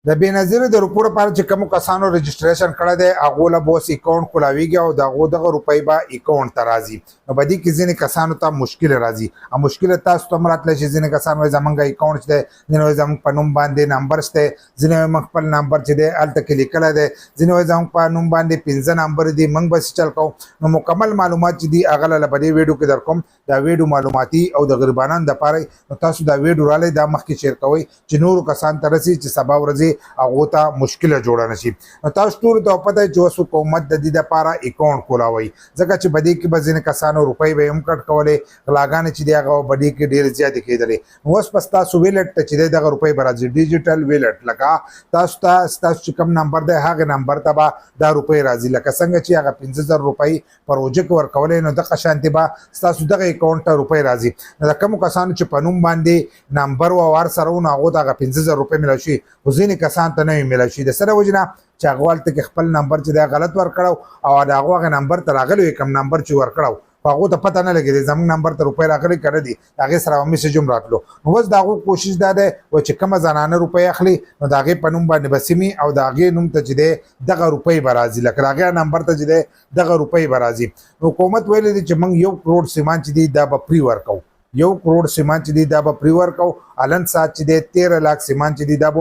د بېنظیرې د روپو لپاره چې کومو کسانو رجسټریشن کړی دی هغو له به اوس اکاونټ کولاویږي او د هغو دغه روپۍ به اکاونټ ته راځي. نو په دې کې ځینې کسانو ته مشکل راځي او مشکل تاسو ته هم راتلی شي. ځینې کسان وایي زمونږ اکاونټ دی، ځینې وایي زمونږ په نوم باندې نمبر شته، ځینې وایي موږ خپل نمبر چې دی هلته کې لیکلی دی، ځینې وایي زمونږ په نوم باندې 15 نمبر دي، موږ بس چل کوو. نو مکمل معلومات چې دي هغه له په دې ویډیو کې در کوم. دا ویډیو معلوماتي او د غریبانو دپاره نو تاسو دا ویډیو رالی دا مخکې شیر کوئ چې نورو کسان ته رسي چې سبا ورځې هغو ته مشکله جوړه نشي. نو تاسو ټولو ته پته چې اوس حکومت د دې دپاره اکاونټ کولاوئ، ځکه چې په دې کې به ځینې کسانو روپۍ به یې هم کټ کولې، غلاګانې چې دي هغه په دې کې ډېرې زیاتې کېدلې. نو اوس به ستاسو ویلټ ته چې دی دغه روپۍ به راځي، ډیجیټل ویلټ. لکه تاسو ته ستاسو چې کوم نمبر دی هغې نمبر ته به دا روپۍ راځي. لکه څنګه چې هغه 15,000 روپۍ پروژه کې ورکولی نو دغه شانتې به ستاسو دغه اکاونټ ته روپۍ راځي. نو د کومو کسانو چې په نوم باندې نمبر و وار سره و نو هغو ته هغه 15,000 روپۍ میلاو شي، خو ځینې کسان ته نه وي میلاو شي. د څه د وجې نه چې هغو هلته کې خپل نمبر چې دی غلط ورکړی او د هغو هغه نمبر ته راغلی وي کوم نمبر چې ورکړی خو هغو ته پته نه لګېدی زموږ نمبر ته روپۍ راغلی که نه دي، د هغې سره به میسج هم راتلو. نو اوس د هغو کوشش دا دی چې کومه زنانه روپۍ اخلي نو د هغې په نوم باندې به سیمي او د هغې نوم ته چې دی دغه روپۍ به راځي، لکه د هغې نمبر ته چې دی دغه روپۍ به راځي. نو حکومت ویلی دی چې موږ 1 کروڑ سیمان چې دی دا به فري ورکوو، 1 کروڑ سیمان چې دی دا به فري ورکوو. الن سات چې دی 13 لاک سیمان چې دی دا به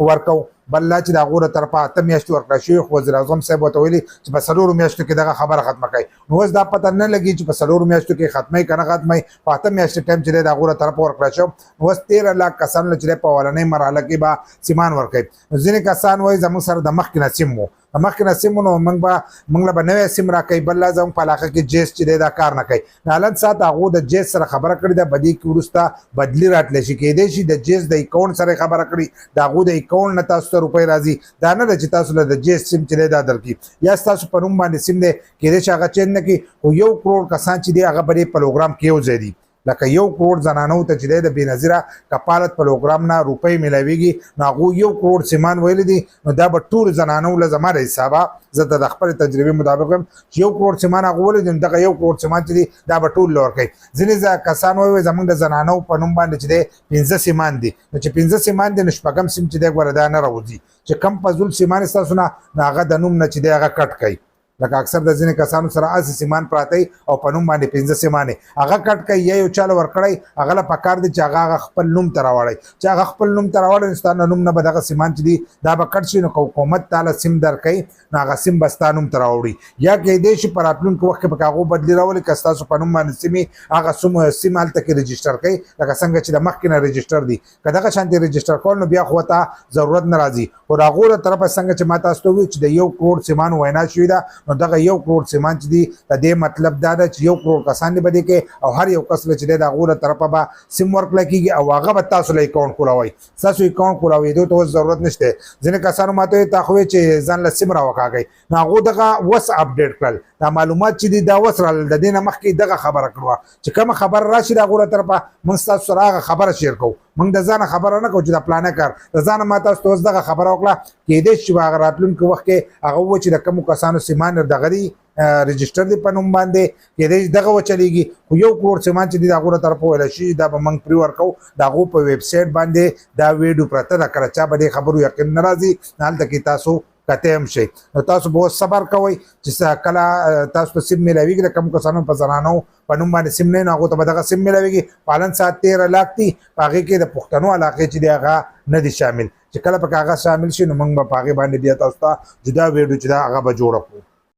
ورکوو. بل لا چې د هغو له طرفه 8 میاشتې ورکړی شوي، خو وزیر اعظم صاحب ورته ویلي چې په 4 میاشتو کې دغه خبره ختمه کړئ. نو اوس دا پته نه لګي چې په 4 میاشتو کې ختموي که نه ختموي، په 8 میاشتې ټایم چې دی د هغو له طرفه ورکړی شو. نو اوس 13 لاک کسانو له چې دی په اولنۍ مرحله کې به سیمان ورکوي. نو ځینې کسان وایي زموږ سره د مخکې نه سیم و، د مخکې نه سیم نو موږ له به نوی سیم راکوي، بل لا زموږ په علاقه کې جیس چې دی دا کار نه کوي. نو الان سات هغو د جیس سره خبره کړې ده، په دې کې وروسته بدلي راتلی شي. کیدای شي د جیس د اکاونټ سره خبره کړي، د هغو د اکاونټ نه تاسو ته روپۍ راځي. دا نه ده چې تاسو له د جیس سیم چې دی دا درکړي، یا ستاسو په نوم باندې سیم دی کیدای شي هغه چینج نه کړي. خو 1 کروڑ کسان چې دی هغه په دې پروګرام کې یو ځای دي. لکه 1 کروڑ زنانو ته چې دی د بېنظیره کفالت پروګرام نه روپۍ میلاویږي نو هغو 1 کروڑ سیمان ویلی دي. نو دا به ټول زنانو له زما د حسابه زه د خپلې تجربې مطابق وایم چې 1 کروڑ سیمان هغه ویلی دي نو دغه 1 کروڑ سیمان چې دي دا به ټول له ورکوي. ځینې کسان وایي زموږ د زنانو په نوم باندې چې دی 15 سیمان دي، نو چې 15 سیمان دي نو شپږم سیم چې دی ګوره دا نه راوځي چې کم فضول سیمان ستاسو نه نو هغه د نوم نه چې دی هغه کټ کوي. لکه اکثر د ځینې کسانو سره اسې سیمان پراته او په نوم باندې 15 سیمانې هغه کټ کوي، یا یو چا له ورکړی هغه له پکار دی چې هغه خپل نوم ته راوړی، چې هغه خپل نوم ته راوړی نو ستا نوم نه به دغه سیمان چې دي دا به کټ شي. نو که حکومت تا له سیم درکوي نو هغه سیم به ستا نوم ته راوړي، یا کیدای شي په راتلونکي وخت کې به هغو بدلي راولي که ستاسو په نوم باندې سیمې هغه سیم هلته کې رجسټر کوي لکه څنګه چې د مخکې نه رجسټر دي. که دغه شانتې رجسټر کول نو بیا خو ته ضرورت نه راځي. خو د هغو له طرفه څنګه چې ما تاسو ته وویل چې د 1 کروڑ سیمانو وینا شوې ده نو دغه 1 کروڑ سیمان چې دي د دې مطلب دا ده چې 1 کروڑ کسان دې به دې کې او هر یو کس له چې دی د هغو له طرفه به سیم ورکړی کېږي او هغه به تاسو له اکاونټ کولاوئ. ستاسو اکاونټ کولاوېدو ته اوس ضرورت نشته. ځینې کسانو ما ته وایي تا خو وایې چې ځان له سیم راوکاږئ، نو هغو دغه وس اپډیټ کړل، دا معلومات چې دي دا وس رالل. د دې نه مخکې دغه خبره کړوه چې کومه خبره راشي د هغو له طرفه موږ ستاسو سره هغه خبره شیر کوو. موږ د ځانه خبره نه کوو چې دا پلانه کار د ځانه ما تاسو ته اوس دغه خبره وکړه. کیدای شي چې به هغه راتلونکي وخت کې هغه ووایي چې د کومو کسانو سیمان دغه دي رجسټر دی په نوم باندې کیدای شي دغه وچلیږي. خو 1 کروڑ سیمان چې دي د هغو له طرفه ویلی شي دا به موږ فري ورکوو. د هغو په ویب سایټ باندې دا ویډیو پرته ده، کله چا به دې خبرو یقین نه راځي هلته کې تاسو کته هم شي. نو تاسو به اوس صبر کوئ چې کله تاسو ته سیم میلاویږي د کومو کسانو په زنانو په نوم باندې سیم نه نو هغو ته به دغه سیم میلاویږي. په الن ساعت 13 لاک دي، په هغې کې د پښتنو علاقې چې دی هغه نه دي شامل. چې کله پکې هغه شامل شي نو موږ به په هغې باندې بیا تاسو ته جدا ویډیو چې دا هغه به جوړه کړو.